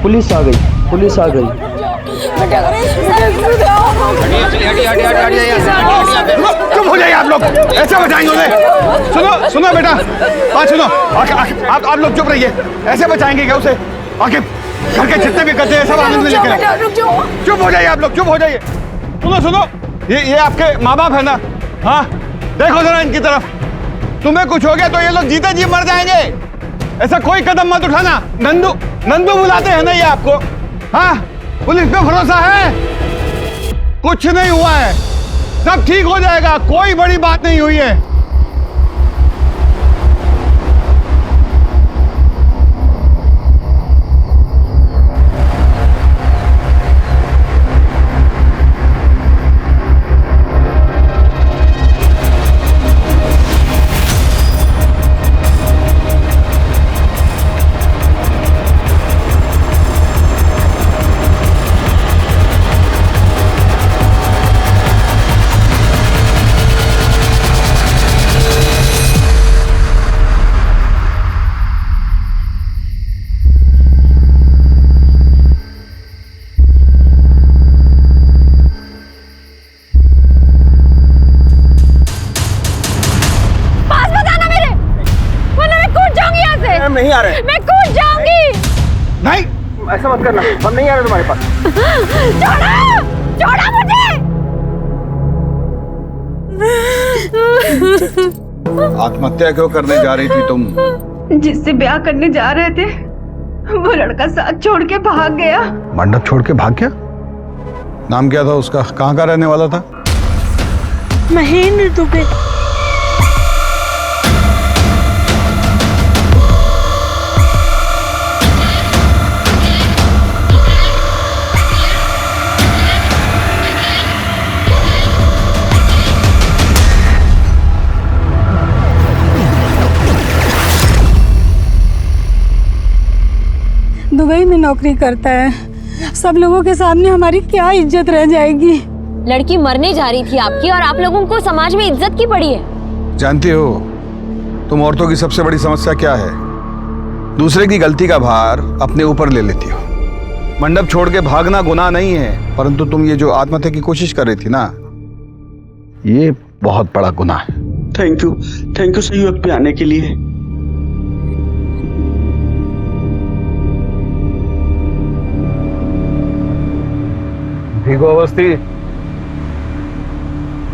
Police आ गई, police आ गई। चुप हो जाइए आप लोग, ऐसे बचाएंगे उन्हें? सुनो सुनो बेटा, बात सुनो। आप लोग चुप रहिए, ऐसे बचाएंगे क्या उसे? आखिर घर के जितने भी गद्दे हैं सब आनंद में लेकर। चुप हो जाइए आप लोग, चुप हो जाइए। सुनो सुनो, ये आपके माँ बाप है ना? हाँ, देखो जरा इनकी तरफ। तुम्हें कुछ हो गया तो ये लोग जीते जी मर जाएंगे। ऐसा कोई कदम मत उठाना। नंदू नंदू बुलाते हैं ना ये आपको? हाँ, पुलिस पे भरोसा है? कुछ नहीं हुआ है, सब ठीक हो जाएगा, कोई बड़ी बात नहीं हुई है। नहीं आ रहे। मैं कूद जाऊंगी। नहीं, ऐसा मत करना, हम नहीं आ रहे तुम्हारे पास। छोड़ो, छोड़ो मुझे। आत्महत्या क्यों करने जा रही थी तुम? जिससे ब्याह करने जा रहे थे वो लड़का साथ छोड़ के भाग गया। मंडप छोड़ के भाग गया? नाम क्या था उसका? कहाँ का रहने वाला था? महेंद्र दुबे। दुबई में नौकरी करता है, सब लोगों के सामने हमारी क्या इज्जत रह जाएगी। लड़की मरने जा रही थी आपकी और आप लोगों को समाज में इज्जत की पड़ी है। जानती हो तुम औरतों की सबसे बड़ी समस्या क्या है? दूसरे की गलती का भार अपने ऊपर ले लेती हो। मंडप छोड़ के भागना गुनाह नहीं है, परंतु तुम ये जो आत्महत्या की कोशिश कर रही थी ना, ये बहुत बड़ा गुनाह है। थैंक यू सही वक्त पे आने के लिए। ठीक हो अवस्थी?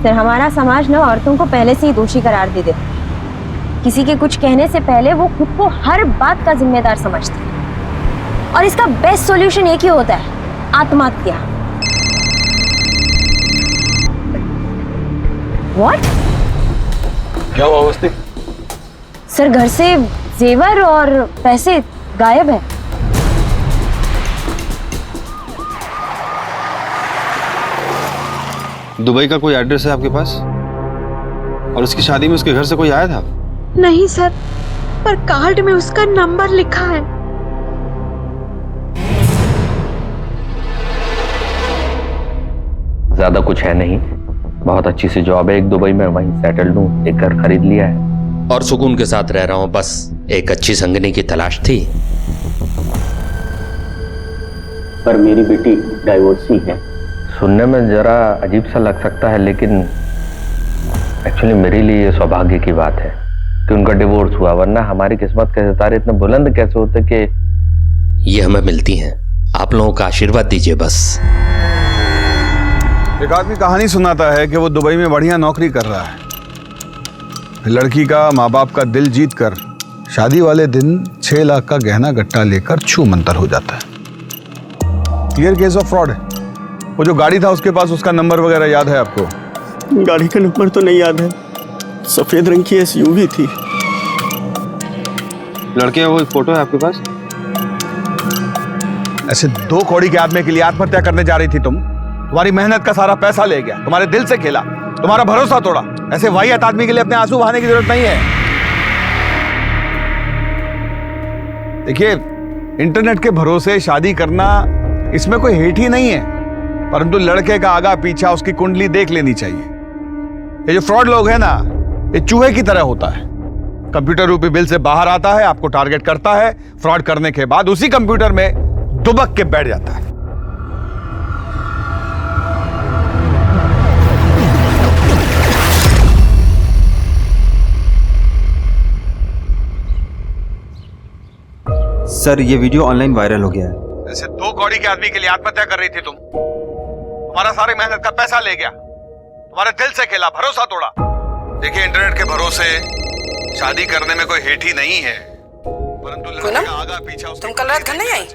सर, हमारा समाज ना औरतों को पहले से ही दोषी करार दे देता है। किसी के कुछ कहने से पहले वो खुद को हर बात का जिम्मेदार समझते हैं और इसका बेस्ट सॉल्यूशन एक ही होता है, आत्महत्या। What? क्या हुआ अवस्थी? सर, घर से जेवर और पैसे गायब है। दुबई का कोई एड्रेस है आपके पास? और उसकी शादी में उसके घर से कोई आया था? नहीं सर, पर कार्ड में उसका नंबर लिखा है। ज्यादा कुछ है नहीं, बहुत अच्छी सी जॉब है एक दुबई में, वहीं सेटल्ड हूँ, एक घर खरीद लिया है और सुकून के साथ रह रहा हूँ। बस एक अच्छी संगनी की तलाश थी। पर मेरी बेटी डाइवोर्सी है। सुनने में जरा अजीब सा लग सकता है, लेकिन एक्चुअली मेरे लिए ये सौभाग्य की बात है कि उनका डिवोर्स हुआ, वरना हमारी किस्मत के सितारे इतने बुलंद कैसे होते कि ये हमें मिलती हैं। आप लोगों का आशीर्वाद दीजिए बस। एक आदमी कहानी सुनाता है कि वो दुबई में बढ़िया नौकरी कर रहा है। लड़की का माँ बाप का दिल जीत कर शादी वाले दिन 6 लाख का गहना गट्टा लेकर छू मंतर हो जाता है। क्लियर केस ऑफ फ्रॉड है। वो जो गाड़ी था उसके पास, उसका नंबर वगैरह याद है आपको? गाड़ी का नंबर तो नहीं याद है, सफेद रंग की SUV थी। लड़के का कोई फोटो है आपके पास? ऐसे 2 कौड़ी के आदमी के लिए आत्महत्या करने जा रही थी तुम? तुम्हारी मेहनत का सारा पैसा ले गया, तुम्हारे दिल से खेला, तुम्हारा भरोसा तोड़ा। ऐसे वाहियात आदमी के लिए अपने आंसू बहाने की जरूरत नहीं है। देखिए, इंटरनेट के भरोसे शादी करना, इसमें कोई हेट ही नहीं है, परंतु लड़के का आगा पीछा, उसकी कुंडली देख लेनी चाहिए। ये जो फ्रॉड लोग हैं ना, ये चूहे की तरह होता है। कंप्यूटर रूपी बिल से बाहर आता है, आपको टारगेट करता है, फ्रॉड करने के बाद उसी कंप्यूटर में दुबक के बैठ जाता है। सर ये वीडियो ऑनलाइन वायरल हो गया है। ऐसे 2 कौड़ी के आदमी के लिए आत्महत्या कर रही थी तुम। तुम्हारा सारी मेहनत का पैसा ले गया, तुम्हारे दिल से खेला, भरोसा तोड़ा। देखिए इंटरनेट के भरोसे शादी करने में कोई हेठ ही नहीं है, परंतु लड़के का आगा पीछा। तुम कल रात घर नहीं आई?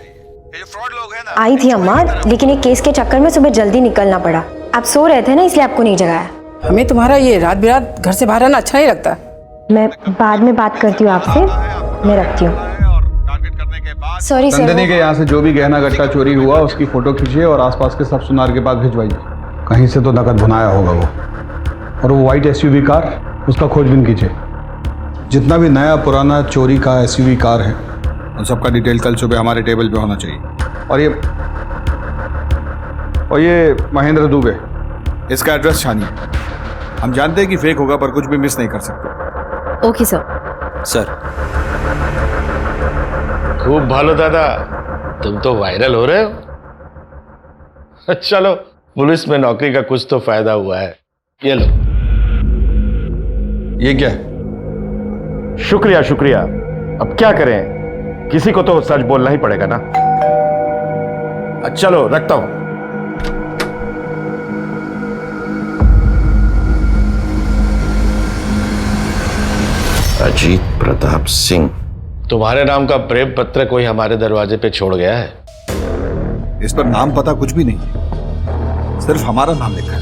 ये जो फ्रॉड लोग हैं ना। आई थी अम्मा, लेकिन एक केस के चक्कर में सुबह जल्दी निकलना पड़ा। आप सो रहे थे ना, इसलिए आपको नहीं जगाया। हमें तुम्हारा ये रात बिरात घर से बाहर आना अच्छा नहीं लगता। मैं बाद में बात करती हूँ आपसे, मैं रखती हूँ। Sorry sir. नंदिनी के यहाँ से जो भी गहना गट्टा चोरी हुआ उसकी फोटो खींचिए और आसपास के सब सुनार के पास भिजवाइए। कहीं से तो नकद भुनाया होगा वो। और वो व्हाइट एसयूवी कार, उसका खोजबीन कीजिए। जितना भी नया पुराना चोरी का एसयूवी कार है उन सबका डिटेल कल सुबह हमारे टेबल पे होना चाहिए। और ये महेंद्र दुबे, इसका एड्रेस छानिए। हम जानते हैं कि फेक होगा पर कुछ भी मिस नहीं कर सकते। Okay sir. सर खूब भालो दादा, तुम तो वायरल हो रहे हो। चलो पुलिस में नौकरी का कुछ तो फायदा हुआ है। ये लो। ये क्या है? शुक्रिया शुक्रिया। अब क्या करें, किसी को तो सच बोलना ही पड़ेगा ना। चलो रखता हूं। अजीत प्रताप सिंह, तुम्हारे नाम का प्रेम पत्र कोई हमारे दरवाजे पे छोड़ गया है। इस पर नाम पता कुछ भी नहीं है, सिर्फ हमारा नाम लिखा है।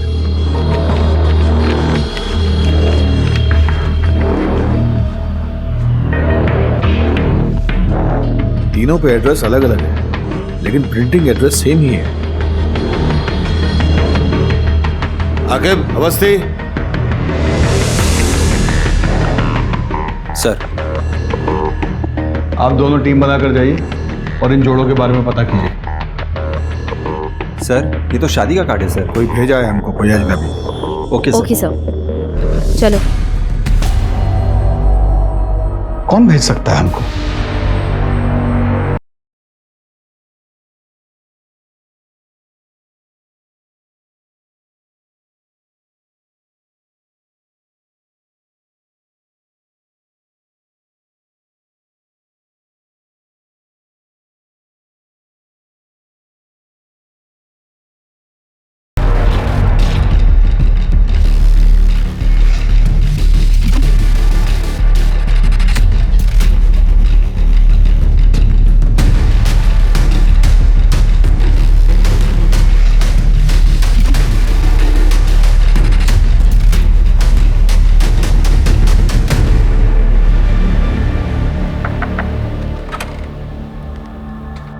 तीनों पे एड्रेस अलग अलग है, लेकिन प्रिंटिंग एड्रेस सेम ही है। आकिब, अवस्थी। सर आप दोनों टीम बनाकर जाइए और इन जोड़ों के बारे में पता कीजिए। सर ये तो शादी का कार्ड है सर। कोई भेजा है हमको, कोई अजनबी। Okay sir. ओके सर, चलो। कौन भेज सकता है हमको?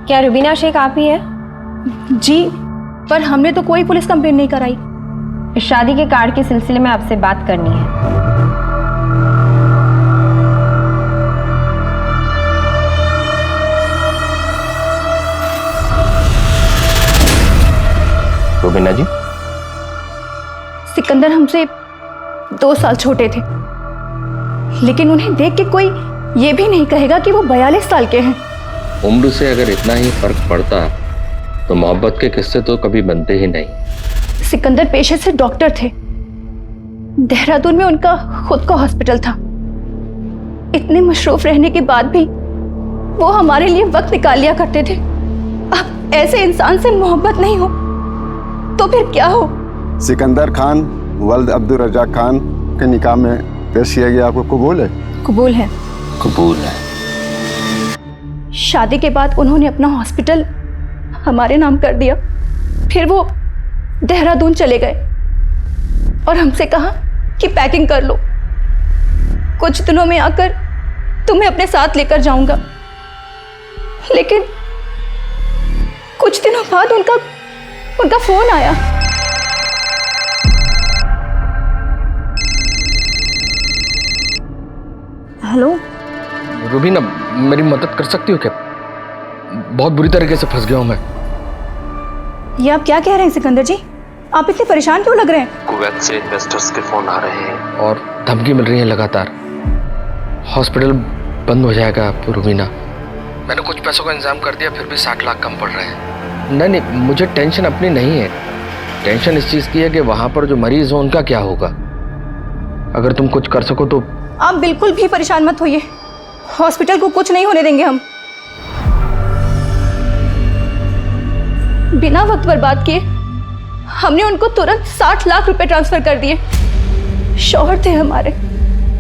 क्या रुबीना शेख आप ही है? जी, पर हमने तो कोई पुलिस कंप्लेंट नहीं कराई। इस शादी के कार्ड के सिलसिले में आपसे बात करनी है। रुबीना जी, सिकंदर हमसे 2 साल छोटे थे, लेकिन उन्हें देख के कोई ये भी नहीं कहेगा कि वो 42 साल के हैं। उम्र से अगर इतना ही फर्क पड़ता तो मोहब्बत के किस्से तो कभी बनते ही नहीं। सिकंदर पेशे से डॉक्टर थे। देहरादून में उनका खुद का हॉस्पिटल था। इतने मशरूफ रहने के बाद भी वो हमारे लिए वक्त निकाल लिया करते थे। अब ऐसे इंसान से मोहब्बत नहीं हो तो फिर क्या हो? सिकंदर खान वल्द अब्दुल रज़ाक खान के निकाह में पेश किया गया, आपको कबूल है? कबूल है। कबूल है। शादी के बाद उन्होंने अपना हॉस्पिटल हमारे नाम कर दिया। फिर वो देहरादून चले गए और हमसे कहा कि पैकिंग कर लो, कुछ दिनों में आकर तुम्हें अपने साथ लेकर जाऊंगा। लेकिन कुछ दिनों बाद उनका फोन आया। हेलो रुबीना, मेरी मदद कर सकती हो क्या? बहुत बुरी तरीके से फंस गया हूं मैं। ये आप क्या कह रहे हैं सिकंदर जी? आप इतने परेशान क्यों लग रहे हैं? कुवैत से इन्वेस्टर्स के फोन आ रहे हैं और धमकी मिल रही है लगातार। हॉस्पिटल बंद हो जाएगा रुबीना, मैंने कुछ पैसों का इंतजाम कर दिया, फिर भी 60 लाख कम पड़ रहे हैं। नहीं, मुझे टेंशन अपनी नहीं है। टेंशन इस चीज की है कि वहां पर जो मरीज हो उनका क्या होगा। अगर तुम कुछ कर सको तो। आप बिल्कुल भी परेशान मत होइए, हॉस्पिटल को कुछ नहीं होने देंगे हम। बिना वक्त बर्बाद किए हमने उनको तुरंत 60 लाख रुपए ट्रांसफर कर दिए। शौहर थे हमारे,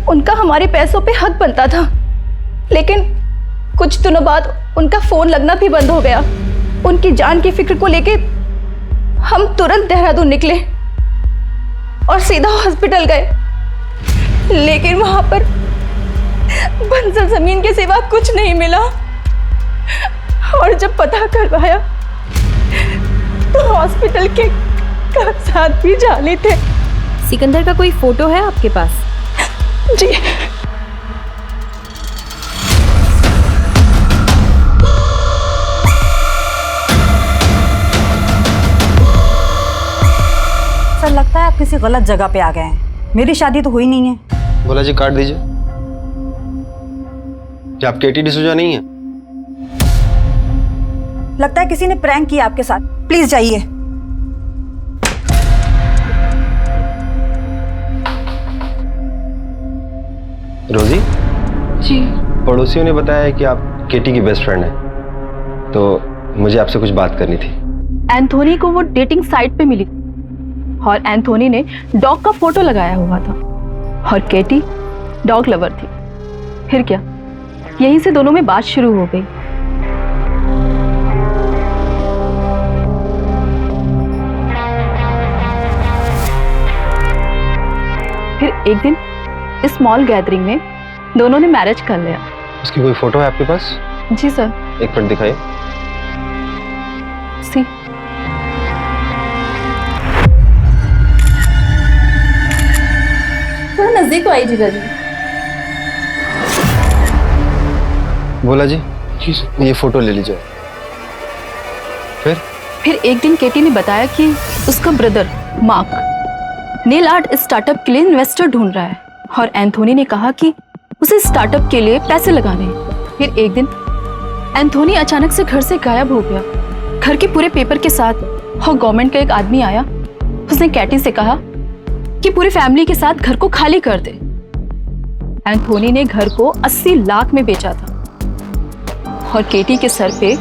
उनका हमारे पैसों पे हक बनता था, लेकिन कुछ दिनों बाद उनका फोन लगना भी बंद हो गया। उनकी जान की फिक्र को लेके हम तुरंत देहरादून निकले और सीधा हॉस्पिटल गए, लेकिन वहां पर बंजर जमीन के सिवा कुछ नहीं मिला। और जब पता करवाया तो हॉस्पिटल के कागजात भी जाली थे। सिकंदर का कोई फोटो है आपके पास? जी। सर लगता है आप किसी गलत जगह पे आ गए हैं। मेरी शादी तो हुई नहीं है। बोला जी काट दीजिए। क्या आप केटी डिसूजा नहीं है? लगता है किसी ने प्रैंक किया आपके साथ। प्लीज जाइए। रोजी जी। पड़ोसियों ने बताया कि आप केटी की बेस्ट फ्रेंड हैं, तो मुझे आपसे कुछ बात करनी थी। एंथोनी को वो डेटिंग साइट पे मिली और एंथोनी ने डॉग का फोटो लगाया हुआ था और केटी डॉग लवर थी। फिर क्या, यहीं से दोनों में बात शुरू हो गई। फिर एक दिन स्मॉल गैदरिंग में दोनों ने मैरिज कर लिया। उसकी कोई फोटो है आपके पास? जी सर। एक मिनट दिखाइए। सी। थोड़ा नजदीक तो आई जीजा जी। बोला जी ये फोटो ले लीजिए। फिर एक दिन केटी ने बताया कि उसका brother mark nail art startup के लिए इन्वेस्टर ढूंढ रहा है और एंथोनी ने कहा कि उसे स्टार्टअप के लिए पैसे लगाने हैं। फिर एक दिन एंथोनी अचानक से घर से गायब हो गया, घर के पूरे पेपर के साथ। और गवर्नमेंट का एक आदमी आया, उसने कैटी से कहा कि पूरी फैमिली के साथ घर को खाली कर दे। एंथोनी ने घर को 80 लाख में बेचा था और केटी के सर पे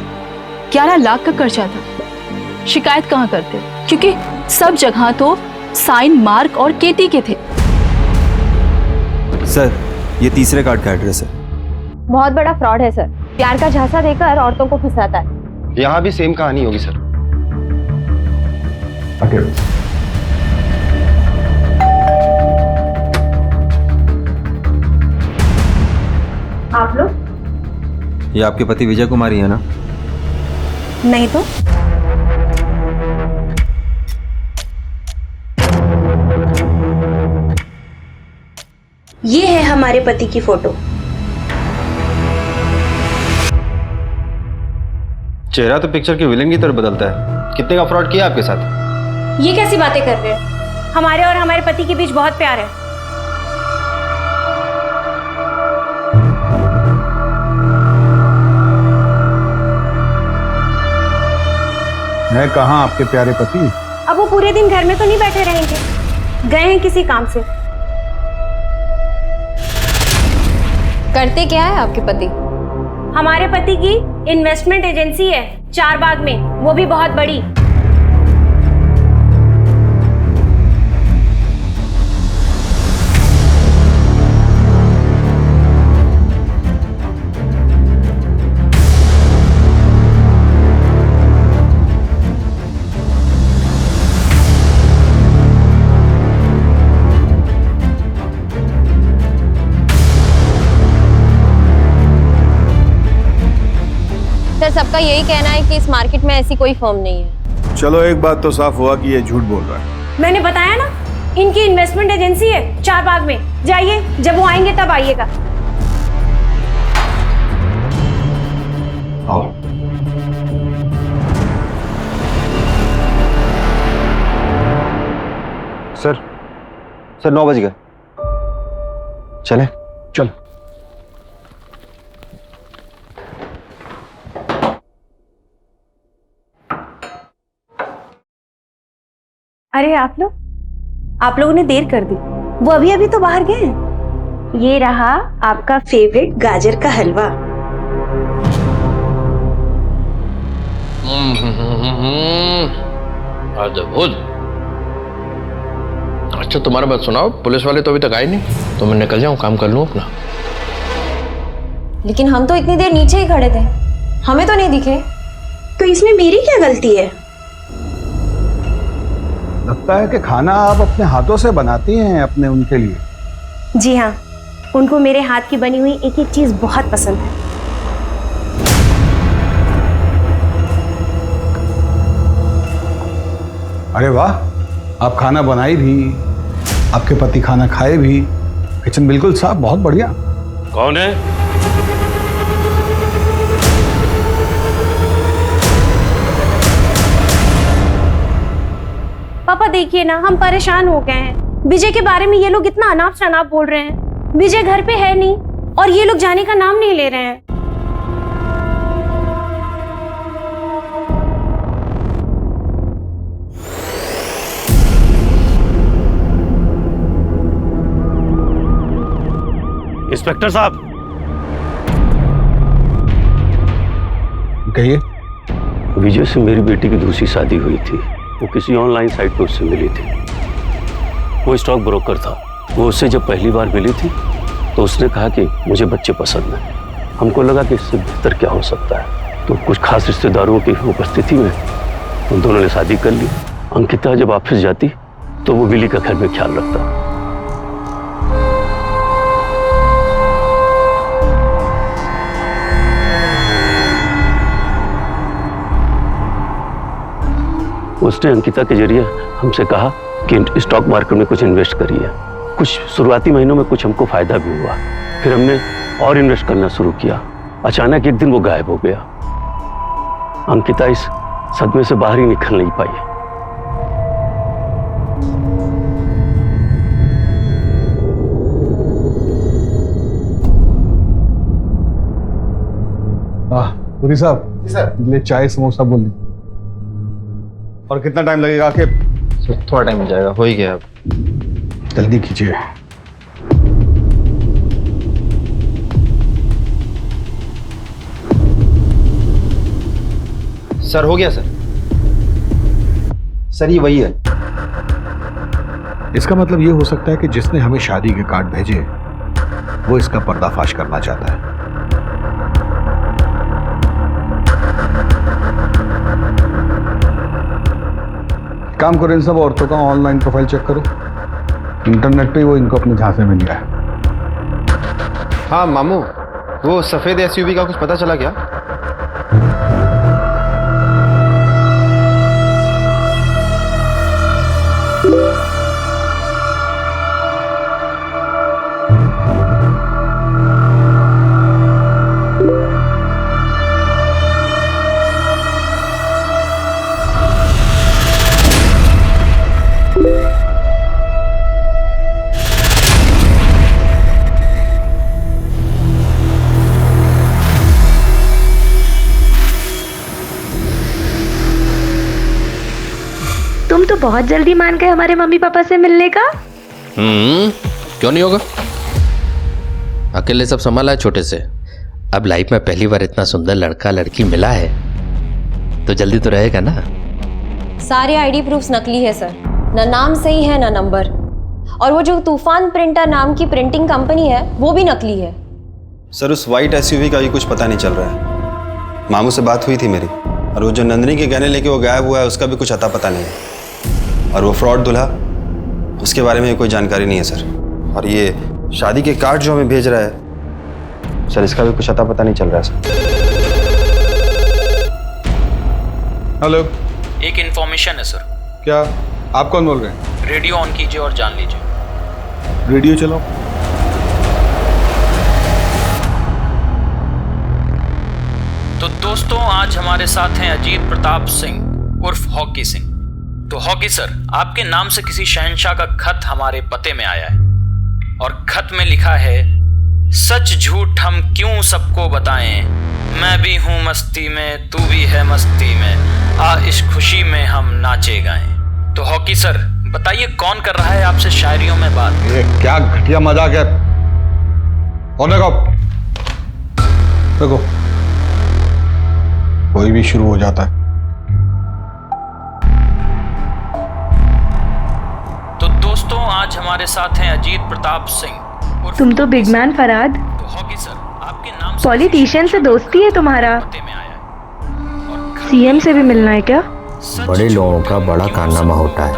11 लाख का कर्जा था। शिकायत कहाँ करते, क्योंकि सब जगह तो साइन मार्क और केटी के थे। सर ये तीसरे कार्ड का एड्रेस है। बहुत बड़ा फ्रॉड है सर, प्यार का झांसा देकर औरतों को फंसाता है। यहाँ भी सेम कहानी होगी सर। आप लोग? ये आपके पति विजय कुमारी है ना? नहीं तो। ये है हमारे पति की फोटो। चेहरा तो पिक्चर के विलेन की तरफ बदलता है। कितने का फ्रॉड किया आपके साथ? ये कैसी बातें कर रहे हैं? हमारे और हमारे पति के बीच बहुत प्यार है। है कहाँ आपके प्यारे पति? अब वो पूरे दिन घर में तो नहीं बैठे रहेंगे, गए हैं किसी काम से। करते क्या है आपके पति? हमारे पति की इन्वेस्टमेंट एजेंसी है चारबाग में, वो भी बहुत बड़ी। सर सबका यही कहना है कि इस मार्केट में ऐसी कोई फर्म नहीं है। चलो एक बात तो साफ हुआ कि ये झूठ बोल रहा है। मैंने बताया ना, इनकी इन्वेस्टमेंट एजेंसी है चारबाग में। जाइए, जब वो आएंगे तब आइएगा। आओ। सर 9 बज गए, चले? चल। अरे आप लोगों ने देर कर दी। वो अभी अभी तो बाहर गए हैं। ये रहा आपका फेवरेट गाजर का हलवा। अद्भुत। अच्छा तुम्हारा बात सुनाओ, पुलिस वाले तो अभी तक आए नहीं, तो मैं निकल जाऊं, काम कर लूं अपना। लेकिन हम तो इतनी देर नीचे ही खड़े थे, हमें तो नहीं दिखे। तो इसमें मेरी क्या गलती है? लगता है कि खाना आप अपने हाथों से बनाती हैं अपने उनके लिए। जी हाँ, उनको मेरे हाथ की बनी हुई एक एक चीज बहुत पसंद है। अरे वाह, आप खाना बनाई भी, आपके पति खाना खाए भी, किचन बिल्कुल साफ, बहुत बढ़िया। कौन है? पापा देखिए ना, हम परेशान हो गए हैं। विजय के बारे में ये लोग इतना अनाप शनाप बोल रहे हैं। विजय घर पे है नहीं और ये लोग जाने का नाम नहीं ले रहे हैं। इंस्पेक्टर साहब, कहिए। विजय से मेरी बेटी की दूसरी शादी हुई थी। वो किसी ऑनलाइन साइट पर उससे मिली थी। वो स्टॉक ब्रोकर था। वो उससे जब पहली बार मिली थी तो उसने कहा कि मुझे बच्चे पसंद हैं। हमको लगा कि इससे बेहतर क्या हो सकता है, तो कुछ खास रिश्तेदारों की उपस्थिति में उन दोनों ने शादी कर ली। अंकिता जब ऑफिस जाती तो वो विली का घर में ख्याल रखता। उसने अंकिता के जरिए हमसे कहा कि स्टॉक मार्केट में कुछ इन्वेस्ट करिए। कुछ शुरुआती महीनों में कुछ हमको फायदा भी हुआ। फिर हमने और इन्वेस्ट करना शुरू किया। अचानक एक दिन वो गायब हो गया। अंकिता इस सदमे से बाहर ही निकल नहीं पाई। पुरी साहब, ले चाय समोसा बोल दी। और कितना टाइम लगेगा? आके थोड़ा टाइम हो जाएगा, हो ही गया। अब जल्दी कीजिए। सर हो गया। सर ये वही है। इसका मतलब ये हो सकता है कि जिसने हमें शादी के कार्ड भेजे वो इसका पर्दाफाश करना चाहता है। काम करो, इन सब औरतों का ऑनलाइन प्रोफाइल चेक करो। इंटरनेट पे वो इनको अपने झांसे में लिया है। हाँ मामू, वो सफेद एसयूवी का कुछ पता चला क्या? तुम तो बहुत जल्दी मान गए हमारे मम्मी पापा से मिलने का। क्यों नहीं होगा? अकेले सब संभाला है छोटे से। अब लाइफ में पहली बार इतना सुंदर लड़का लड़की मिला है तो जल्दी तो रहेगा ना। सारे आईडी प्रूफ्स नकली है सर, ना नाम सही है ना नंबर। और वो जो तूफान प्रिंटर नाम की प्रिंटिंग कंपनी है वो भी नकली है। सर उस वाइट एसयूवी का भी कुछ पता नहीं चल रहा है। मामू से बात हुई थी मेरी, और वो जो नंदिनी के गहने लेके वो गायब हुआ है उसका भी कुछ अता पता नहीं है। और वो फ्रॉड दूल्हा, उसके बारे में कोई जानकारी नहीं है सर। और ये शादी के कार्ड जो हमें भेज रहा है सर, इसका भी कुछ अता पता नहीं चल रहा है सर। हेलो, एक इंफॉर्मेशन है सर। क्या? आप कौन बोल रहे हैं? रेडियो ऑन कीजिए और जान लीजिए। रेडियो चलाओ। तो दोस्तों, आज हमारे साथ हैं अजीत प्रताप सिंह उर्फ हॉकी सिंह। तो हॉकी सर, आपके नाम से किसी शहंशाह का खत हमारे पते में आया है और खत में लिखा है, सच झूठ हम क्यों सबको बताएं, मैं भी हूं मस्ती में तू भी है मस्ती में, आ इस खुशी में हम नाचे गाएं। तो हॉकी सर बताइए कौन कर रहा है आपसे शायरियों में बात? ये क्या घटिया मजाक है। और देखो देखो कोई भी शुरू हो जाता है। तो दोस्तों आज हमारे साथ हैं अजीत प्रताप सिंह। तुम तो बिग मैन फराद। तो हॉकी सर आपके नाम पॉलिटिशियन से दोस्ती है तुम्हारा? सीएम से भी मिलना है क्या? बड़े लोगों का बड़ा कारनामा होता है।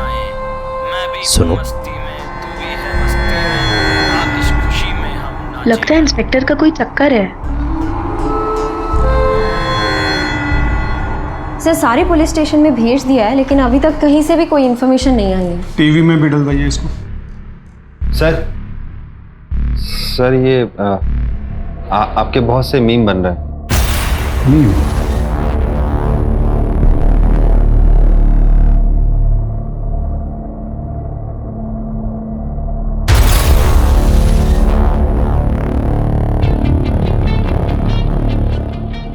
सुनो, लगता है इंस्पेक्टर का कोई चक्कर है। सर सारे पुलिस स्टेशन में भेज दिया है लेकिन अभी तक कहीं से भी कोई इन्फॉर्मेशन नहीं आई है। टीवी में भी डलवाइए इसको। सर ये आपके बहुत से मीम बन रहे हैं। मीम?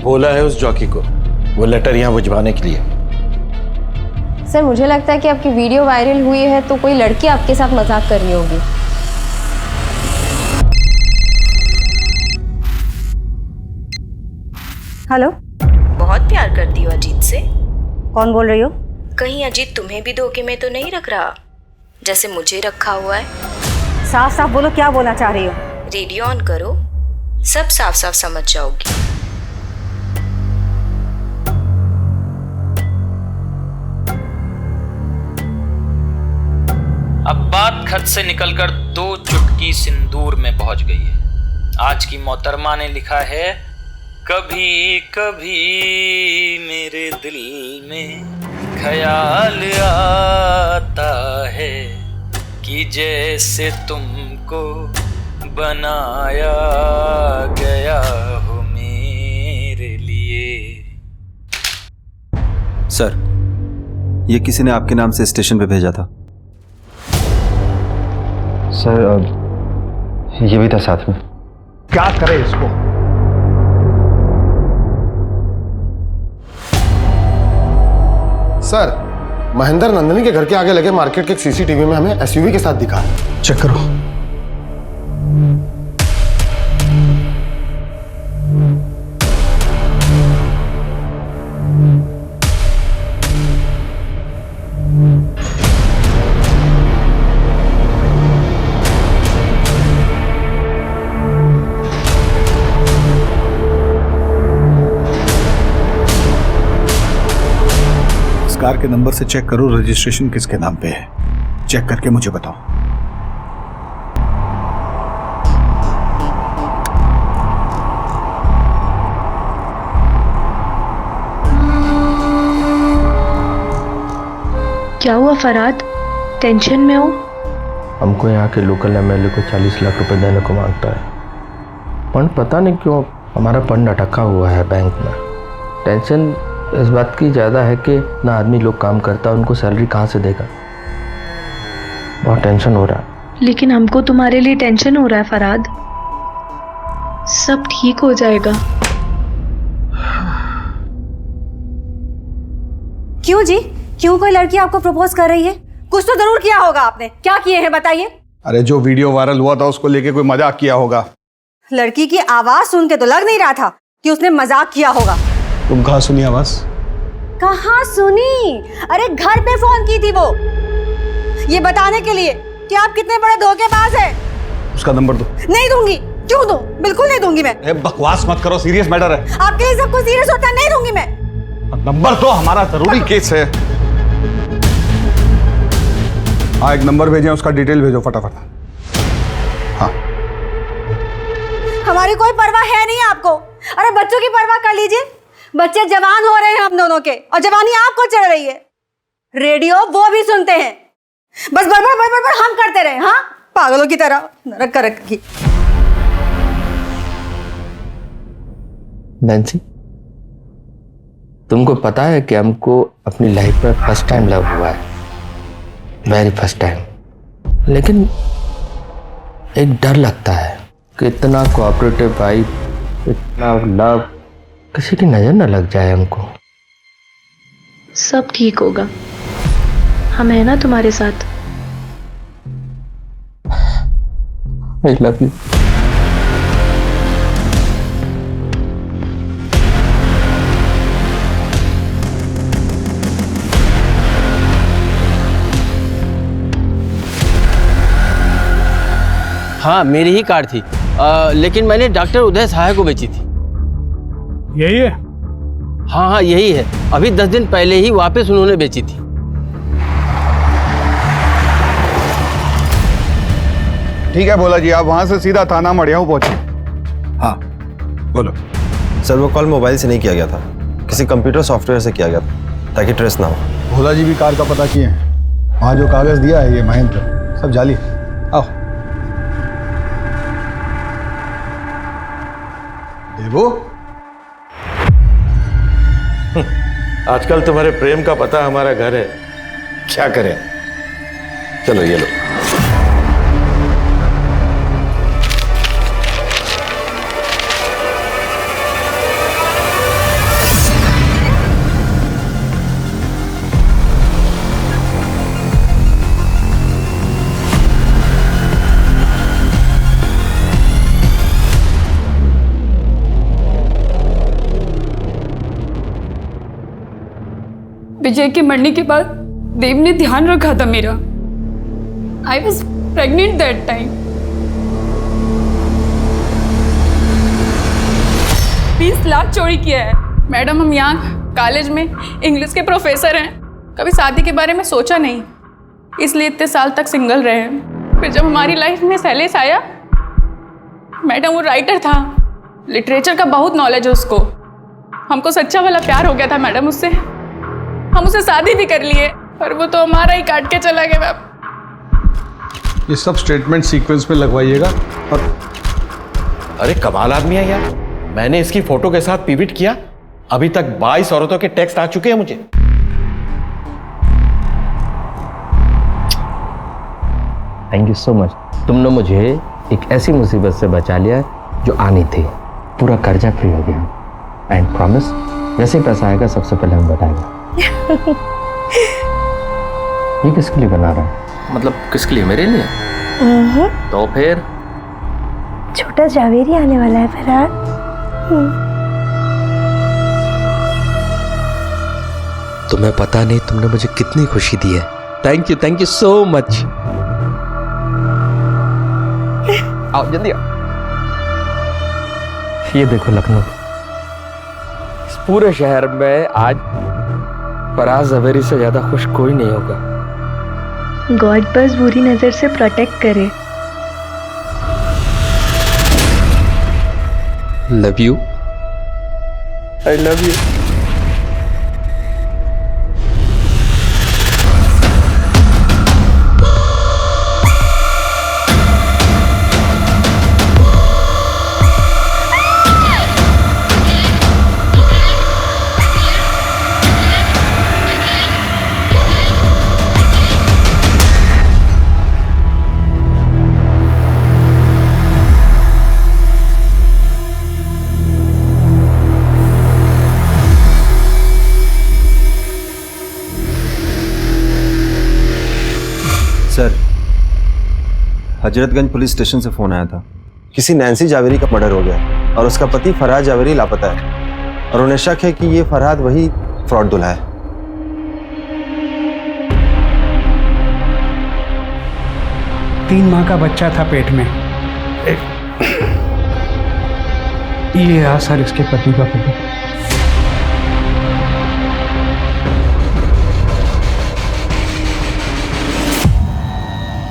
बोला है उस जॉकी को वो लेटर यहां भिजवाने के लिए। सर मुझे लगता है कि आपकी वीडियो वायरल हुई है तो कोई लड़की आपके साथ मजाक कर रही होगी। हेलो। बहुत प्यार करती हो अजीत से? कौन बोल रही हो? कहीं अजीत तुम्हें भी धोखे में तो नहीं रख रहा जैसे मुझे रखा हुआ है? साफ साफ बोलो, क्या बोलना चाह रही हो? रेडियो ऑन करो, सब साफ साफ समझ जाओगी। अब बात खत से निकलकर 2 चुटकी सिंदूर में पहुंच गई है। आज की मोहतरमा ने लिखा है, कभी कभी मेरे दिल में ख्याल आता है कि जैसे तुमको बनाया गया हो मेरे लिए। सर ये किसी ने आपके नाम से स्टेशन पे भेजा था। सर ये भी था साथ में। क्या करे इसको? सर महेंद्र नंदिनी के घर के आगे लगे मार्केट के एक सीसीटीवी में हमें एसयूवी के साथ दिखा है। चेक करो। कार के नंबर से चेक करो रजिस्ट्रेशन किसके नाम पे है। चेक करके मुझे बताओ। क्या हुआ फराद, टेंशन में हो? हमको यहाँ के लोकल एमएलए को 40 लाख रुपए देने को मांगता है। फंड पता नहीं क्यों हमारा फंड अटका हुआ है बैंक में। टेंशन इस बात की ज़्यादा है कि ना आदमी लोग काम करता है, उनको सैलरी कहाँ से देगा। बहुत टेंशन हो रहा है। लेकिन हमको तुम्हारे लिए टेंशन हो रहा है फराद। सब ठीक हो जाएगा। क्यों जी, क्यों कोई लड़की आपको प्रपोज कर रही है? कुछ तो जरूर किया होगा आपने। क्या किए हैं बताइए? अरे जो वीडियो वायरल हुआ था उसको लेके कोई मजाक किया होगा। लड़की की आवाज सुन के तो लग नहीं रहा था कि उसने मजाक किया होगा। तुम कहाँ सुनी आवाज? कहाँ सुनी? अरे घर पे फोन की थी वो, ये बताने के लिए कि आप कितने बड़े धोखेबाज हैं। उसका नंबर दो। नहीं दूंगी। क्यों दूं? बिल्कुल नहीं दूंगी मैं। बकवास मत करो, सीरियस मैटर है। आपके लिए सब कुछ सीरियस होता है। नहीं दूंगी मैं। नंबर दो, हमारा जरूरी केस है। हाँ एक नंबर भेजें, उसका डिटेल भेजो फटाफट। हाँ हमारी कोई परवाह है नहीं आपको। अरे बच्चों की परवाह कर लीजिए। बच्चे जवान हो रहे हैं हम दोनों के, और जवानी आपको चढ़ रही है। रेडियो वो भी सुनते हैं, बस बड़बड़ बड़बड़ बड़ हम करते रहे। हाँ पागलों की तरह नरक कर रखी। नैन्सी, तुमको पता है कि हमको अपनी लाइफ में फर्स्ट टाइम लव हुआ है, वेरी फर्स्ट टाइम। लेकिन एक डर लगता है कि इतना कोऑपरेटिव वाइफ, इतना लव, किसी की नजर न लग जाए हमको। सब ठीक होगा, हम है ना तुम्हारे साथ। I love you. हाँ, मेरी ही कार थी, लेकिन मैंने डॉक्टर उदय सहाय को बेची थी। यही है? हाँ हाँ, यही है। अभी 10 दिन पहले ही वापस उन्होंने बेची थी। ठीक है भोला जी, आप वहां से सीधा थाना मड़ियाऊ पहुंचे। हाँ बोलो। सर वो कॉल मोबाइल से नहीं किया गया था, किसी कंप्यूटर सॉफ्टवेयर से किया गया था ताकि ट्रेस ना हो। भोला जी भी कार का पता किए हैं, वहां जो कागज दिया है ये महेंद्र, सब जाली। आओ देवो। आजकल तुम्हारे प्रेम का पता हमारा घर है, क्या करें। चलो ये लो। विजय के मरने के बाद देव ने ध्यान रखा था मेरा। I was pregnant that time. 20 lakh चोरी किया है। मैडम, हम यहाँ कॉलेज में इंग्लिश के प्रोफेसर हैं, कभी शादी के बारे में सोचा नहीं, इसलिए इतने साल तक सिंगल रहे हैं। फिर जब हमारी लाइफ में शैलेश आया, मैडम वो राइटर था, लिटरेचर का बहुत नॉलेज है उसको, हमको सच्चा वाला प्यार हो गया था मैडम उससे। हम उसे शादी भी कर लिए, पर वो तो हमारा ही काट के चला गया। मैम ये सब स्टेटमेंट सीक्वेंस में लगवाइएगा। और अरे कमाल आदमी है यार, मैंने इसकी फोटो के साथ पिविट किया, अभी तक 22 औरतों के टेक्स्ट आ चुके हैं मुझे। Thank you so much. तुमने मुझे एक ऐसी मुसीबत से बचा लिया जो आनी थी। पूरा कर्जा फ्री हो गया। एंड प्रॉमिस, जैसे पैसा आएगा सबसे पहले हम बताएंगे। ये किसके लिए बना रहा है? मतलब किसके लिए? मेरे लिए? तो फिर छोटा जावेरी आने वाला है फरहाद। तुम्हें पता नहीं तुमने मुझे कितनी खुशी दी है। Thank you so much. आओ जल्दी आओ। ये देखो लखनऊ, इस पूरे शहर में आज फराज जवेरी से ज्यादा खुश कोई नहीं होगा। गॉड बस बुरी नजर से प्रोटेक्ट करे। Love you. I love you. Sir, Hazratganj police station से फोन आया था, किसी नैन्सी जावेरी का मर्डर हो गया और उसका पति फरहाद जावेरी लापता है और उन्हें शक है कि ये फरहाद वही फ्रॉड दूल्हा है। तीन माह का बच्चा था पेट में। ये रहा सर इसके पति का फोटो।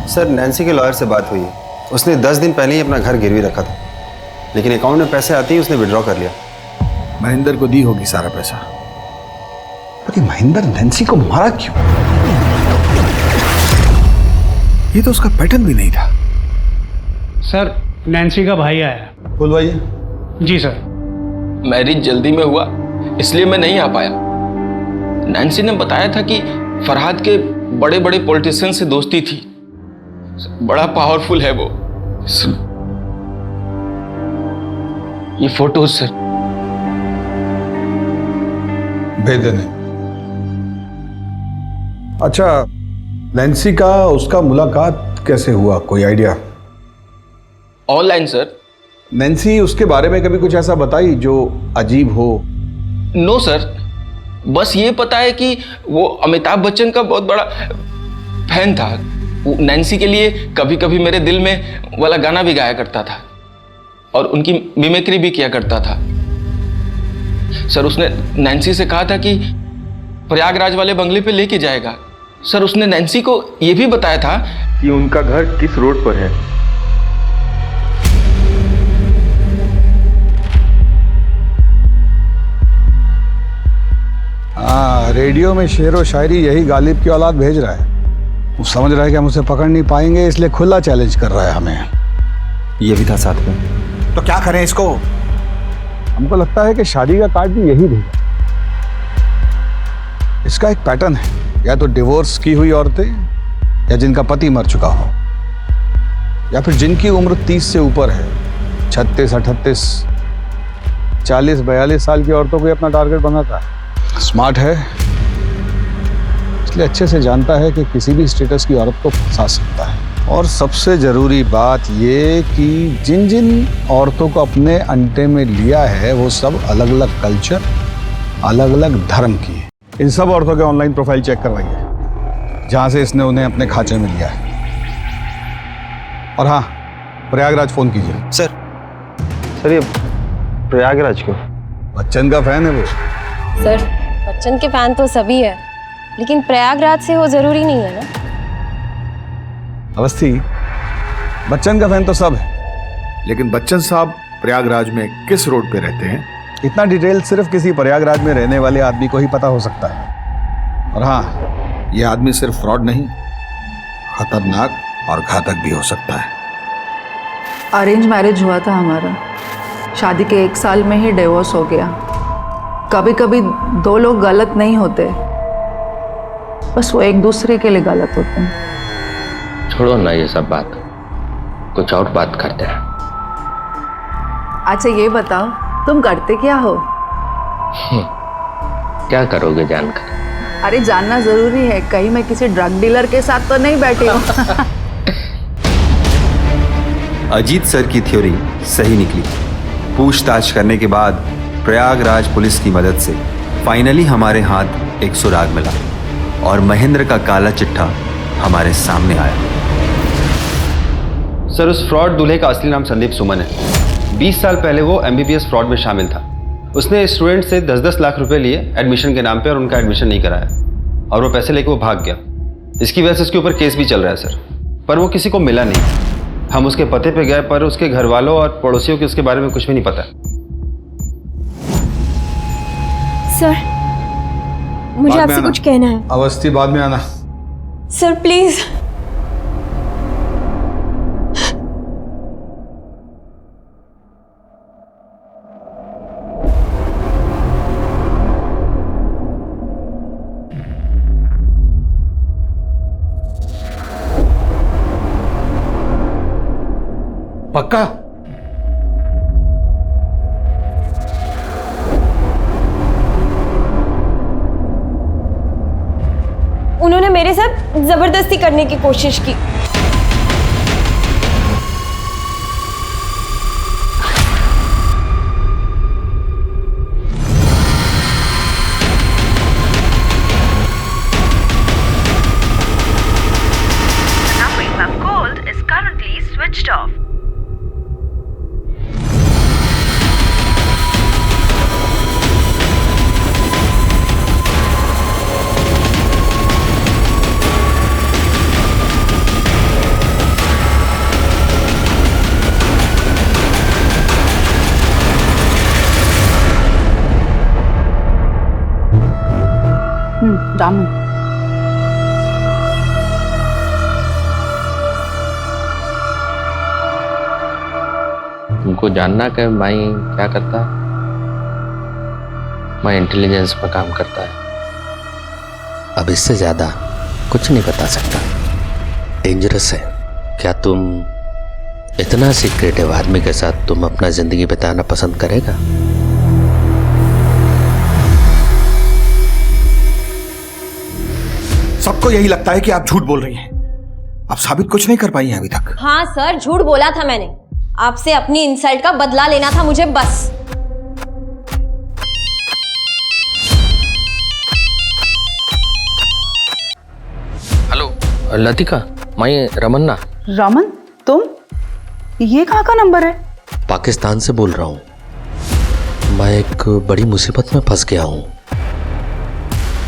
सर, नैन्सी के लॉयर से बात हुई है, उसने 10 दिन पहले ही अपना घर गिरवी रखा था, लेकिन अकाउंट में पैसे आते ही उसने विड्रॉ कर लिया। महेंद्र को दी होगी सारा पैसा। पर ये महेंद्र नैन्सी को मारा क्यों? ये तो उसका पैटर्न भी नहीं था। सर, नैन्सी का भाई आया। बुलवाइए। जी सर। मैरिज जल्दी में हुआ इसलिए मैं नहीं आ पाया। नैन्सी ने बताया था कि फरहाद के बड़े बड़े पॉलिटिशियन से दोस्ती थी, बड़ा पावरफुल है वो। ये फोटोज सर। भेज देने। अच्छा, नैन्सी का उसका मुलाकात कैसे हुआ, कोई आइडिया? Online sir. नैन्सी उसके बारे में कभी कुछ ऐसा बताई जो अजीब हो? नो सर, बस ये पता है कि वो अमिताभ बच्चन का बहुत बड़ा फैन था। वो नैन्सी के लिए कभी कभी मेरे दिल में वाला गाना भी गाया करता था और उनकी मिमिक्री भी किया करता था। सर उसने नैन्सी से कहा था कि प्रयागराज वाले बंगले पे लेके जाएगा। सर उसने नैन्सी को ये भी बताया था कि उनका घर किस रोड पर है। हाँ, रेडियो में शेर व शायरी यही गालिब की औलाद भेज रहा है। वो समझ रहा है कि हम उसे पकड़ नहीं पाएंगे, इसलिए खुला चैलेंज कर रहा है हमें। ये भी था साथ में। तो क्या करें इसको? हमको लगता है कि शादी का कार्ड भी यही भेजा। इसका एक पैटर्न है, या तो डिवोर्स की हुई औरतें, या जिनका पति मर चुका हो, या फिर जिनकी उम्र 30 से ऊपर है। 36, 38, 40, 42 साल की औरतों को अपना टारगेट बनाता है। स्मार्ट है, इसलिए अच्छे से जानता है कि किसी भी स्टेटस की औरत को फंसा सकता है। और सबसे जरूरी बात ये कि जिन जिन औरतों को अपने अंटे में लिया है वो सब अलग अलग कल्चर, अलग अलग धर्म की है। इन सब औरतों के ऑनलाइन प्रोफाइल चेक करवाइए जहां से इसने उन्हें अपने खांचे में लिया है। और हाँ, प्रयागराज फोन कीजिए। सर ये प्रयागराज क्यों? बच्चन का फैन है वो। सर बच्चन के फैन तो सभी है, लेकिन प्रयागराज से वो जरूरी नहीं है ना। अवस्थी, बच्चन का फैन तो सब है, लेकिन बच्चन साहब प्रयागराज में किस रोड पे रहते हैं, इतना डिटेल सिर्फ किसी प्रयागराज में रहने वाले आदमी को ही पता हो सकता है। और हाँ, ये आदमी सिर्फ फ्रॉड नहीं, खतरनाक और घातक भी हो सकता है। अरेंज मैरिज हुआ था हमारा, शादी के 1 साल में ही डिवोर्स हो गया। कभी कभी 2 लोग गलत नहीं होते, बस वो एक दूसरे के लिए गलत होते हैं। छोड़ो ना ये सब बात, कुछ और बात करते हैं। अच्छा ये बताओ, तुम करते क्या हो? क्या करोगे जानकर? अरे जानना जरूरी है, कहीं मैं किसी ड्रग डीलर के साथ तो नहीं बैठी हूँ। अजीत सर की थ्योरी सही निकली। पूछताछ करने के बाद प्रयागराज पुलिस की मदद से फाइनली हमारे हाथ एक सुराग मिला और महेंद्र का काला चिट्ठा हमारे सामने आया। सर उस फ्रॉड दूल्हे का असली नाम संदीप सुमन है। 20 साल पहले वो MBBS फ्रॉड में शामिल था। उसने स्टूडेंट से 10-10 लाख रुपए लिए एडमिशन के नाम पे और उनका एडमिशन नहीं कराया और वो पैसे लेके वो भाग गया। इसकी वजह से उसके ऊपर केस भी चल रहा है सर, पर वो किसी को मिला नहीं। हम उसके पते पे गए पर उसके घर वालों और पड़ोसियों को उसके बारे में कुछ भी नहीं पता। सर मुझे आपसे कुछ कहना है। अवस्थी बाद में आना। Sir please. पक्का? उन्होंने मेरे साथ जबरदस्ती करने की कोशिश की। रामू, तुमको जानना कि माई क्या करता है? माई इंटेलिजेंस में काम करता है। अब इससे ज्यादा कुछ नहीं बता सकता, डेंजरस है। क्या तुम इतना सीक्रेटिव आदमी के साथ तुम अपना जिंदगी बिताना पसंद करेगा? सब को यही लगता है कि आप झूठ बोल रही हैं। आप साबित कुछ नहीं कर पाई हैं अभी तक। हाँ सर, झूठ बोला था मैंने। आपसे अपनी इंसल्ट का बदला लेना था मुझे बस। हेलो लतिका, मैं रमन्ना। रमन, तुम? ये कहाँ का नंबर है? पाकिस्तान से बोल रहा हूँ। मैं एक बड़ी मुसीबत में फंस गया हूँ।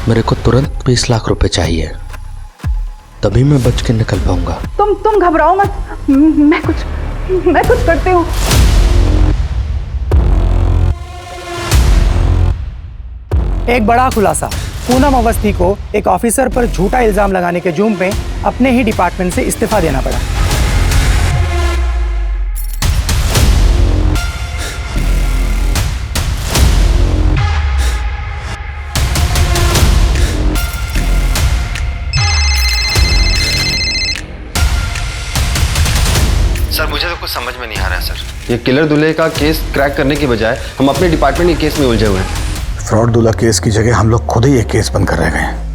मेरे को तुरंत 20 लाख रुपए चाहिए, तभी मैं बच के निकल पाऊंगा। तुम घबराओ मत, मैं कुछ करती हूँ। एक बड़ा खुलासा। पूनम अवस्थी को एक ऑफिसर पर झूठा इल्जाम लगाने के जुर्म में अपने ही डिपार्टमेंट से इस्तीफा देना पड़ा। सर मुझे तो कुछ समझ में नहीं आ रहा है सर। ये किलर दूल्हे का केस क्रैक करने की बजाय हम अपने डिपार्टमेंट के केस में उलझे हुए हैं। फ्रॉड दूल्हा केस की जगह हम लोग खुद ही एक केस बंद कर रह गए हैं।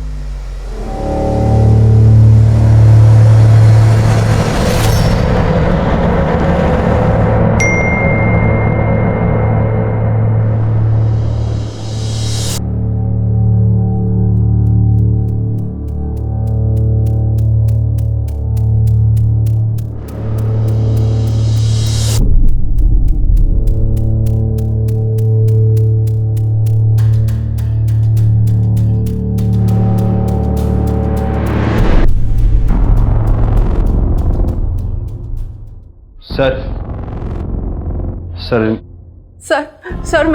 सर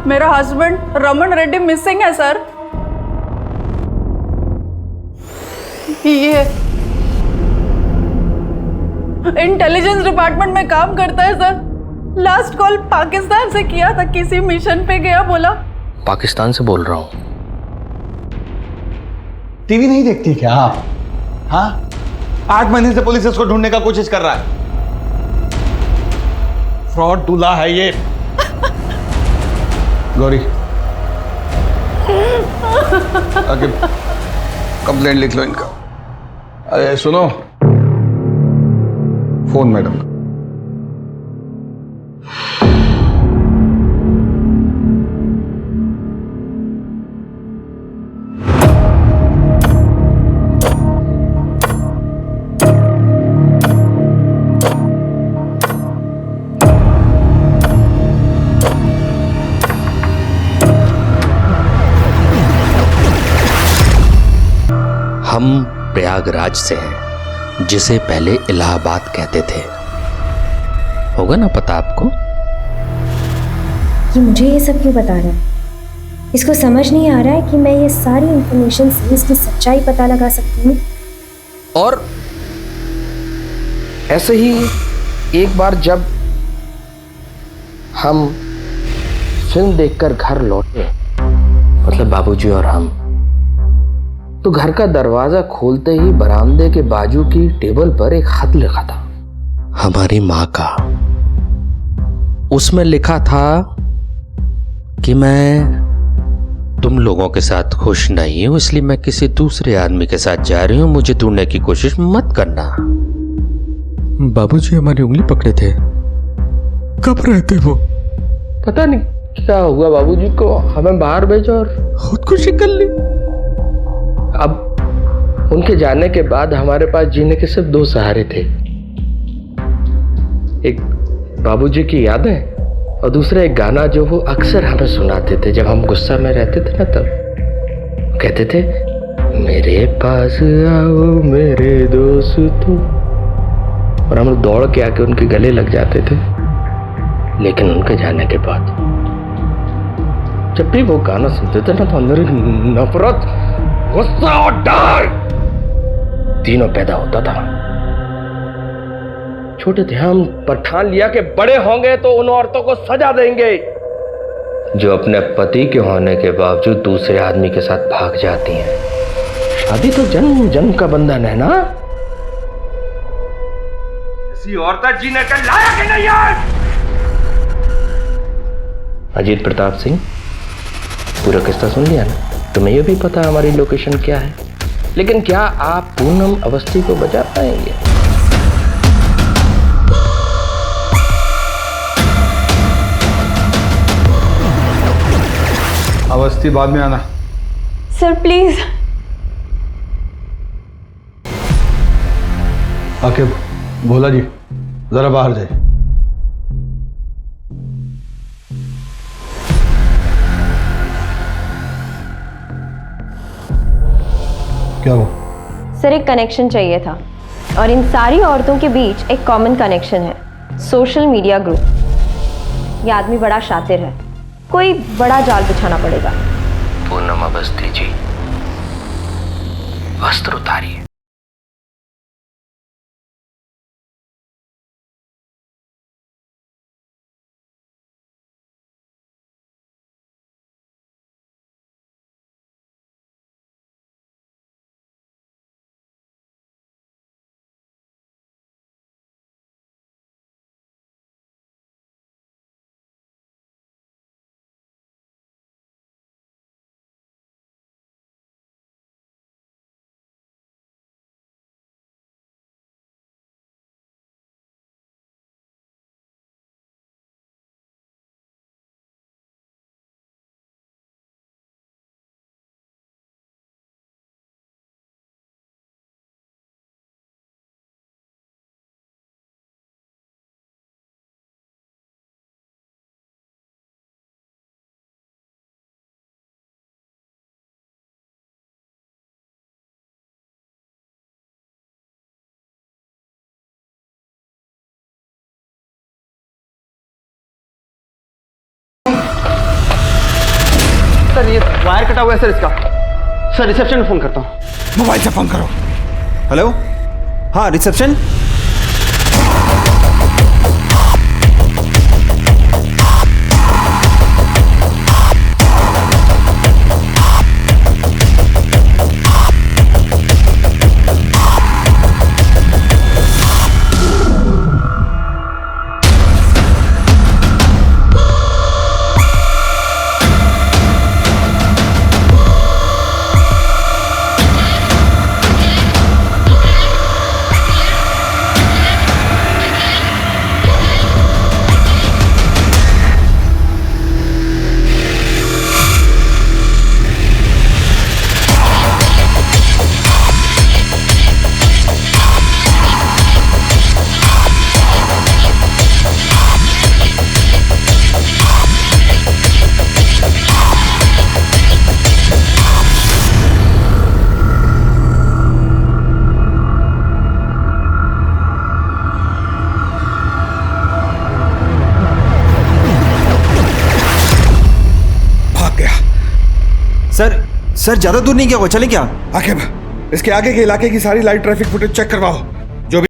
मेरा हस्बैंड रमन रेड्डी मिसिंग है सर। ये इंटेलिजेंस डिपार्टमेंट में काम करता है सर। लास्ट कॉल पाकिस्तान से किया था, किसी मिशन पे गया बोला। पाकिस्तान से बोल रहा हूँ। टीवी नहीं देखती क्या आप? हाँ, 8 महीने से पुलिस इसको ढूंढने का कोशिश कर रहा है। फ्रॉड दूल्हा है ये। गौरी, आगे कंप्लेंट लिख लो इनका। अरे सुनो, फोन मैडम का। हम प्रयागराज से हैं, जिसे पहले इलाहाबाद कहते थे। होगा ना पता आपको? ये मुझे ये सब क्यों बता रहा है? इसको समझ नहीं आ रहा है कि मैं ये सारी इंफॉर्मेशन से इसकी सच्चाई पता लगा सकती हूँ। और ऐसे ही एक बार जब हम फिल्म देखकर घर लौटे, मतलब बाबूजी और हम, तो घर का दरवाजा खोलते ही बरामदे के बाजू की टेबल पर एक खत लिखा था, हमारी माँ का। उसमें लिखा था कि मैं तुम लोगों के साथ खुश नहीं हूं, इसलिए मैं किसी दूसरे आदमी के साथ जा रही हूं, मुझे ढूंढने की कोशिश मत करना। बाबूजी हमारी उंगली पकड़े थे। कब रहते वो? पता नहीं क्या हुआ, बाबूजी को हमें बाहर भेजा और खुदकुशी कर ली। अब उनके जाने के बाद हमारे पास जीने के सिर्फ 2 सहारे थे। एक बाबूजी की यादें और दूसरा एक गाना जो वो अक्सर हमें सुनाते थे जब हम गुस्सा में रहते थे ना। तब कहते थे, मेरे पास आओ मेरे दोस्तों, और हम दौड़ के आके उनके गले लग जाते थे। लेकिन उनके जाने के बाद जब भी वो गाना सुनते थे ना, तो अंदर नफरत, गुस्सा और डर तीनों पैदा होता था। छोटे थे हम, पर ठान लिया कि बड़े होंगे तो उन औरतों को सजा देंगे जो अपने पति के होने के बावजूद दूसरे आदमी के साथ भाग जाती हैं। शादी तो जन्म जन्म का बंधन है ना। ऐसी औरत जीने के लायक ही नहीं है। अजीत प्रताप सिंह, पूरा किस्सा सुन लिया ना? तुम्हें ये भी पता है हमारी लोकेशन क्या है? लेकिन क्या आप पूनम अवस्थी को बचा पाएंगे? अवस्थी बाद में आना। Sir please. आकिब, भोला जी जरा बाहर जाए। क्या हो? सर एक कनेक्शन चाहिए था और इन सारी औरतों के बीच एक कॉमन कनेक्शन है, सोशल मीडिया ग्रुप। ये आदमी बड़ा शातिर है, कोई बड़ा जाल बिछाना पड़ेगा। पूनम अवस्थी जी, वस्त्र उतारिए। सर ये वायर कटा हुआ है सर इसका। सर रिसेप्शन में फोन करता हूँ। मोबाइल से फोन करो। हेलो, हाँ रिसेप्शन। सर ज्यादा दूर नहीं गया वो, चले क्या? आकिब, इसके आगे के इलाके की सारी लाइव ट्रैफिक फुटेज चेक करवाओ। जो भी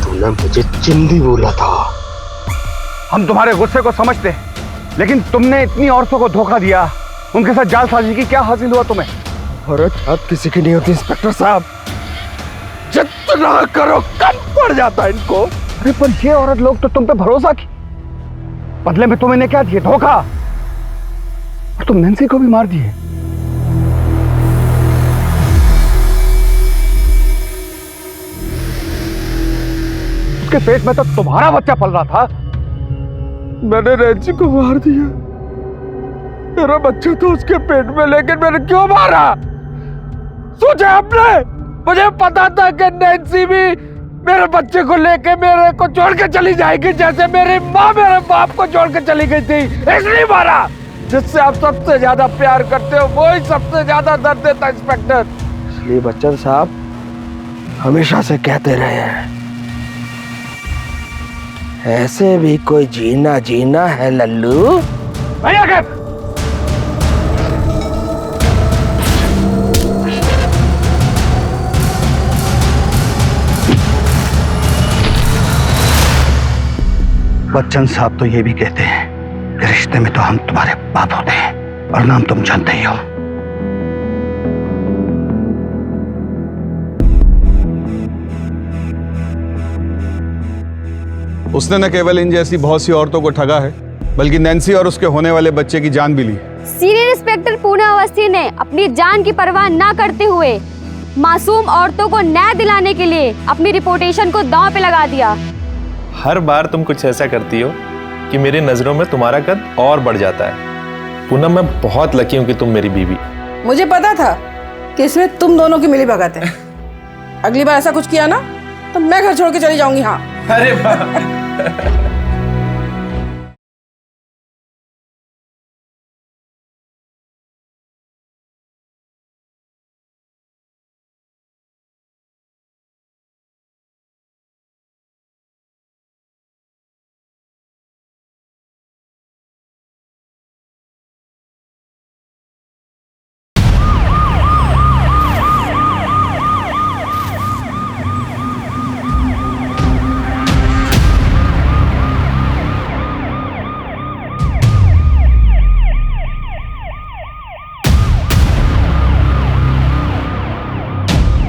तूने मुझे चिंदी बोला था। हम तुम्हारे गुस्से को समझते हैं, लेकिन तुमने इतनी औरतों को धोखा दिया, उनके साथ जालसाजी की क्या हासिल हुआ तुम्हें? औरत आप किसी की नहीं होती इंस्पेक्टर साहब, जितना करो कम पड़ जाता है इनको। अरे पर ये औरत लोग तो तुम पे भरोसा की, बदले में तुम इन्हें क्या दिए? धोखा। और तुम नैन्सी को भी मार दिए। उसके पेट में तो तुम्हारा बच्चा पल रहा था। मैंने नैन्सी को मार दिया। मेरा बच्चा तो उसके पेट में, लेकिन मैंने क्यों मारा? सोचा आपने? मुझे पता था कि नैन्सी भी मेरे बच्चे को लेके मेरे को छोड़ के चली जाएगी, जैसे मेरी माँ मेरे बाप को छोड़ के चली गई थी। इसलिए मारा। जिससे आप सबसे ज्यादा प्यार करते हो वो ही सबसे ज्यादा दर्द देता इंस्पेक्टर। इसलिए बच्चन साहब हमेशा से कहते रहे हैं, ऐसे भी कोई जीना जीना है लल्लू। भैया के बच्चन साहब तो ये भी कहते हैं कि रिश्ते में तो हम तुम्हारे बाप होते हैं और नाम तुम जानते ही हो। उसने न केवल इन जैसी बहुत सी औरतों को ठगा है, बल्कि नैन्सी और उसके होने वाले बच्चे की जान भी ली। सीनियर इंस्पेक्टर पूना अवस्थी ने अपनी जान की परवाह न करते हुए मासूम औरतों को न्याय दिलाने के लिए अपनी रिपुटेशन को दांव पे लगा दिया। हर बार तुम कुछ ऐसा करती हो कि मेरी नजरों में तुम्हारा कद और बढ़ जाता है। पूनम, मैं बहुत लकी हूँ कि तुम मेरी बीवी। मुझे पता था कि इसमें तुम दोनों की मिली भगत है। अगली बार ऐसा कुछ किया ना तो मैं घर छोड़ के चली जाऊंगी। हाँ। अरे वाह।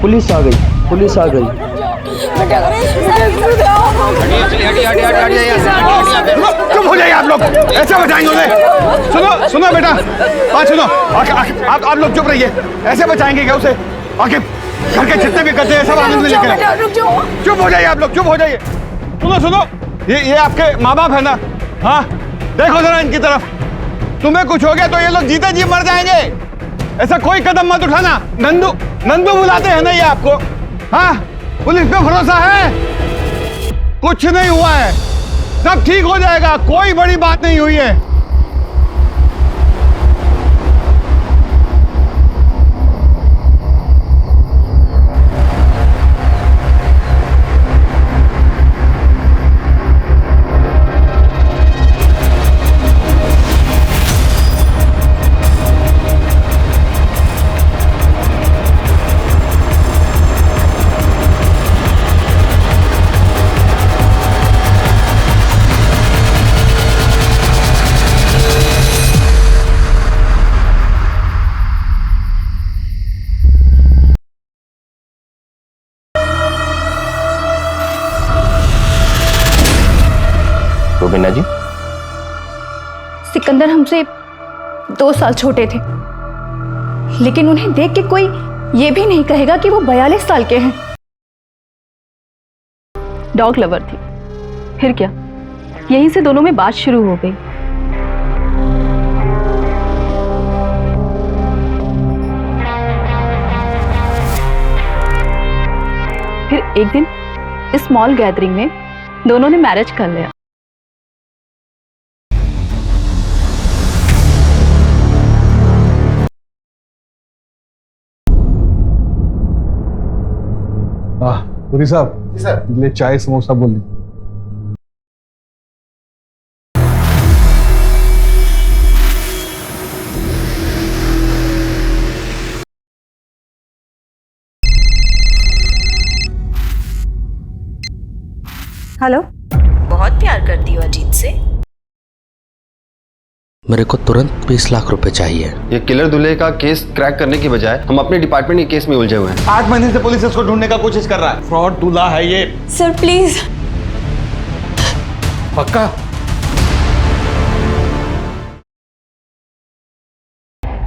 पुलिस आ गई, पुलिस आ गई। चुप हो जाइए आप लोग, ऐसे बचाएंगे उन्हें? सुनो सुनो बेटा, बात सुनो। आप लोग चुप रहिए। ऐसे बचाएंगे क्या उसे? आके घर के जितने भी गद्दे हैं सब आनंद में लेकर। चुप हो जाइए आप लोग, चुप हो जाइए। सुनो सुनो, ये आपके माँ बाप है ना? हाँ, देखो जरा इनकी तरफ। तुम्हें कुछ हो गया तो ये लोग जीते जी मर जाएंगे। ऐसा कोई कदम मत उठाना। नंदू नंदू बुलाते हैं ना ये आपको? हाँ, पुलिस पे भरोसा है? कुछ नहीं हुआ है, सब ठीक हो जाएगा, कोई बड़ी बात नहीं हुई है। रोबिना जी, सिकंदर हमसे 2 साल छोटे थे, लेकिन उन्हें देख के कोई ये भी नहीं कहेगा कि वो 42 साल के हैं। डॉग लवर थी, फिर क्या, यहीं से दोनों में बात शुरू हो गई। फिर एक दिन स्मॉल गैदरिंग में दोनों ने मैरिज कर लिया। पुरी साहब, ले चाय समोसा बोल दी। हेलो। बहुत प्यार करती हो अजीत से? मेरे को तुरंत 20 लाख रुपए चाहिए। ये किलर दूल्हे का केस क्रैक करने की बजाय हम अपने डिपार्टमेंट के केस में उलझे हुए हैं। 8 महीने से पुलिस इसको ढूंढने का कोशिश कर रहा है। फ्रॉड दूल्हा है ये। Sir please. पक्का?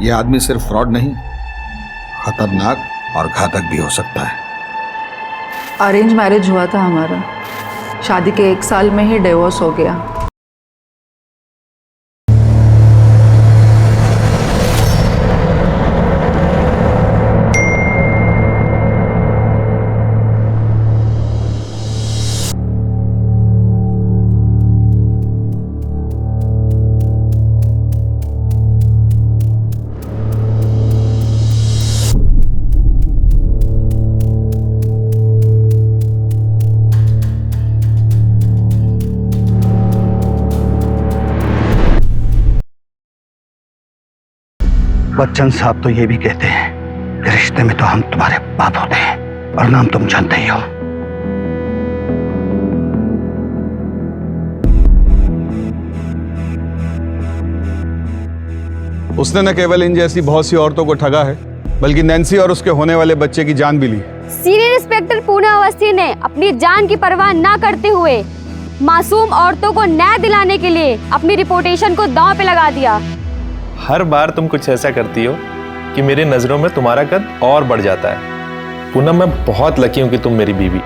ये आदमी सिर्फ फ्रॉड नहीं, खतरनाक और घातक भी हो सकता है। अरेंज मैरिज हुआ था हमारा, शादी के 1 साल में ही डिवोर्स हो गया। बच्चन साहब तो ये भी कहते हैं कि रिश्ते में तो हम तुम्हारे बाप होते हैं और नाम तुम जानते ही हो। उसने न केवल इन जैसी बहुत सी औरतों को ठगा है बल्कि नैन्सी और उसके होने वाले बच्चे की जान भी ली। सीनियर इंस्पेक्टर पूना अवस्थी ने अपनी जान की परवाह ना करते हुए मासूम औरतों को न्याय दिलाने के लिए अपनी रिपुटेशन को दांव पे लगा दिया। हर बार तुम कुछ ऐसा करती हो कि मेरी नज़रों में तुम्हारा कद और बढ़ जाता है। पूनम, मैं बहुत लकी हूँ कि तुम मेरी बीवी।